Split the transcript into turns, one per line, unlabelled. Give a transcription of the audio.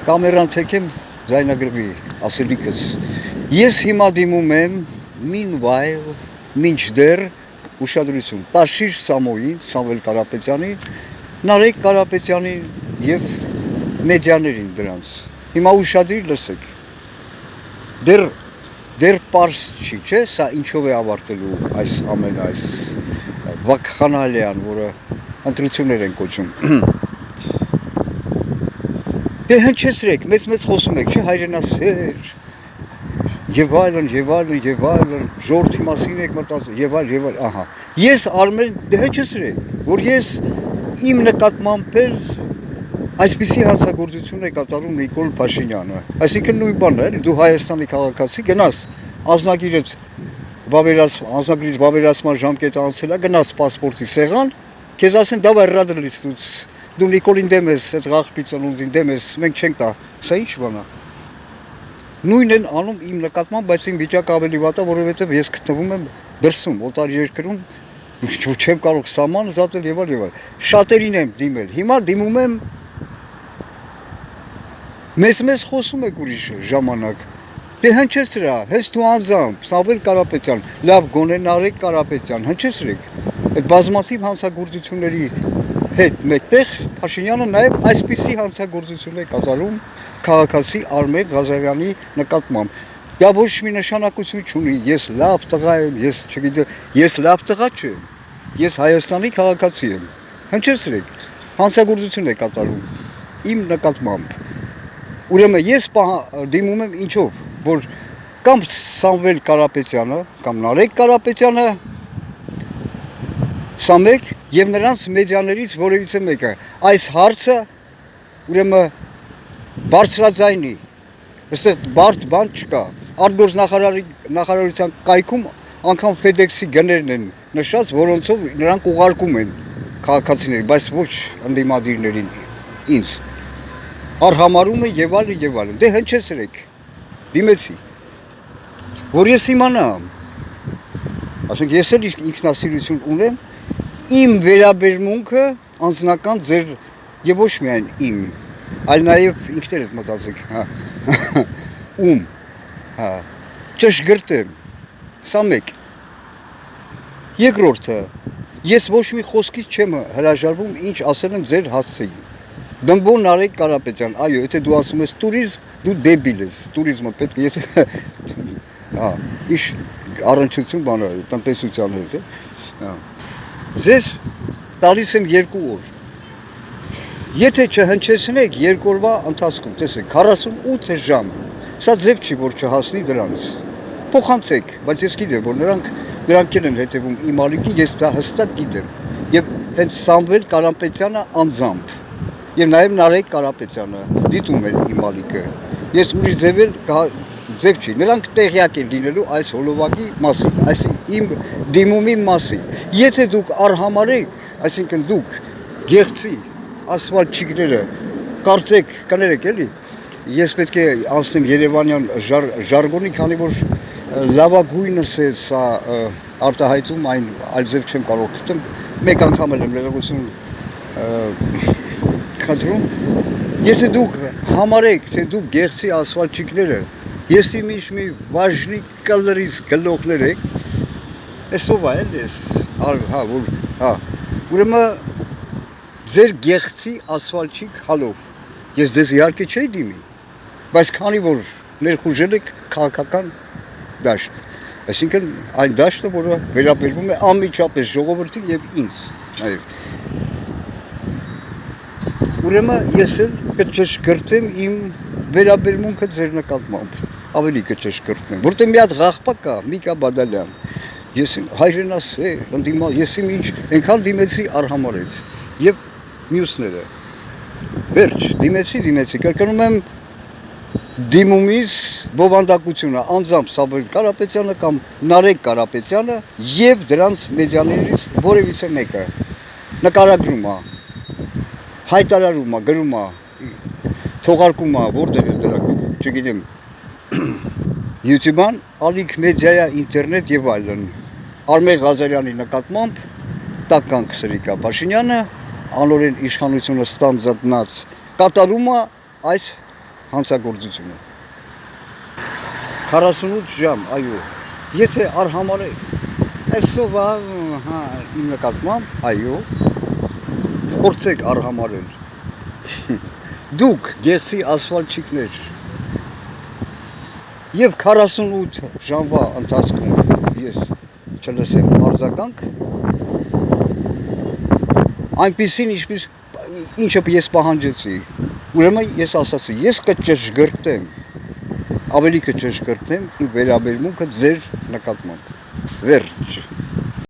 Կամերան ցեկեմ ձայնագրվի ասելիքս։ Ես հիմա դիմում եմ meanwhile մինչդեռ ուշադրություն Տաշիր Սամոյին, Սամվել Կարապետյանին, Նարեկ Կարապետյանին եւ մեդիաներին դրանց։ Հիմա ուշադիր լսեք։ Դեռ պարզ չի, չէ՞, սա ինչով է ավարտելու այս ամենը, այս վակխանալիան, որը ընտրություններ են կոչում։ Դե հնչեցրեք, մեծ խոսում եք, չէ՞, հայրենասեր, եւ այլն, ժողովրդի մասին եք մտածում, եւ այլ, ահա։ Ես Արմեն, դե հնչեցրեք, որ ես իմ նկատմամբ էլ այսպիսի հանցագործություն է կատարում Նիկոլ Փաշինյանը։ Այսինքն նույն բանն է, դու Հայաստանի քաղաքացի գնաս, անձնագիրից վավերացման ժամկետը անցել է, գնաս պասպորտի սեղան, քեզ ասեն դավայ ռադրլից դու Նիկոլին դեմ ես, այդ աղբի ծնունդին դեմ ես, մենք չենք տա, սա ինչ բան է։ Նույնն են անում իմ նկատմամբ, բայց իմ վիճակը ավելի վատ է, որովհետև ես գտնվում եմ դրսում, օտար երկրում, չեմ կարող սահման զատել եւ այլ։ Շատերին եմ դիմել։ Հիմա դիմում եմ մեզ խոսում եք ուրիշ ժամանակ։ Դե հնչեցրա, հենց դու անձամբ, Սամվել Կարապետյան, լավ գոնե Նարեկ Կարապետյան, հնչեցրեք։ Այդ բազմաթիվ հանցագործությունների հետ մեկտեղ Փաշինյանը նաև այսպիսի հանցագործություն է կատարում քաղաքացի Արմեն Ղազարյանի նկատմամբ։ Դա ոչ մի նշանակություն չունի, ես լավ տղա եմ, ես չգիտեմ, ես լավ տղա չեմ, ես Հայաստանի քաղաքացի եմ։ Հնչեցրեք, հանցագործություն է կատարում իմ նկատմամբ։ Ուրեմն ես դիմում եմ ինչով, որ կամ Սամվել Կարապետյանը, կամ Նարեկ Կարապետյանը սա մեկ եւ նրանց մեդիաներից որևիցե մեկը այս հարցը ուրեմն բարձրաձայնի, այստեղ բարդ բան չկա, արտգործ նախարարության կայքում անգամ FedEx-ի գներն են նշած, որոնցով նրանք ուղարկում են քաղաքացիներին, բայց ոչ ընդդիմադիրներին ինձ արհամարում է եւ այլն, դե հնչեցրեք, դիմեցի, որ ես իմանամ, ասենք ես էլ ինքնասիրություն ունեմ, իմ վերաբերմունքը անձնական ձեր եւ ոչ միայն իմ, այլ նաեւ ինքներդ մտածեք, ճշգրտ եմ, սա մեկ։ Երկրորդը, ես ոչ մի խոսքից չեմ հրաժարվում, ինչ ասել եմ ձեր հասցեին։ Դմբո Նարեկ Կարապետյան, այո, եթե դու ասում ես տուրիզմ, դու դեբիլ ես, տուրիզմը պետք է, եթե, ինչ առնչություն բան է, տնտեսության հետ, ձեզ տալիս եմ 2 օր, եթե չհնչեցնեք 2 օրվա ընթացքում, տեսեք, 48 ժամ, սա ձև չի, որ չհասնի դրանց, փոխանցեք, բայց ես գիտեմ, որ նրանք էլ են հետևում իմ ալիքին, ես դա հստակ գիտեմ, եւ հենց Սամվել Կարապետյանը անձամբ, եւ նաեւ Նարեկ Կարապետյանը դիտում են իմ ալիքը, ես ուրիշ ձև չի, նրանք տեղյակ են լինելու այս հոլովակի մասին, այսինքն իմ դիմումի մասին, եթե դուք արհամարեք, այսինքն դուք գեղցի ասֆալտչիկները կարծեք, կներեք էլի, ես պետք է անցնեմ Երևանյան ժարգոնի, քանի որ լավագույնս է սա արտահայտում, այն այլ ձև չեմ կարող գտնել, մեկ անգամ եմ ներողություն խնդրում, եթե դուք համարեք, թե դուք գեղցի ասֆալտչիկները, ես իմիջ մի վաժնի կլրից գլոխներ եք, այսով է ես, ուրեմն ձեր գեղցի ասֆալտչիկ հալով, ես ձեզ իհարկե չէի դիմի, բայց քանի որ ներխուժել եք քաղաքական դաշտ, այսինքն այն դաշտը, որը վերաբերվում է անմիջապես ժողովրդին եւ ինձ, այո։ Ուրեմն ես էլ կճշգրտեմ իմ վերաբերմունքը ձեր նկատմամբ, ավելի կճշգրտեմ, որտեղ մի հատ աղբակ կա, Միկա Բադալյան, ես հայրենասեր, ես իմ ինչ, այնքան դիմեցի արհամարեց, եւ մյուսները, վերջ, դիմեցի, կրկնում եմ դիմումից բովանդակությունը անձամբ Սամվել Կարապետյանը կամ Նարեկ Կարապետյանը եւ դրանց մեդիաներից որևիցե մեկը նկարագրում է, հայտարարում է, գրում է, թողարկում է, որտեղ է դրանք, չգիտեմ, YouTube-ան, Ալիք մեդիա, ինտերնետ եւ այլն, Արմեն Ղազարյանի նկատմամբ տականք Սրիկա Փաշինյանը անօրեն իշխանությունը ստանձնած կատարում է այս հանցագործությունը։ 48 ժամ, այո։ Եթե արհամարհեք այսօվա իմ նկատմամբ, այո, փորձեք արհամարհել։ Դուք գեղեցի ասֆալտչիկներ եւ 48 ժամվա ընթացքում ես չլսեմ արձագանք, այնպեսին ինչը ես պահանջեցի, ուրեմն ես ասացի, ես կճշգրտեմ, ավելի կճշգրտեմ իմ վերաբերմունքը ձեր նկատմամբ, վերջ։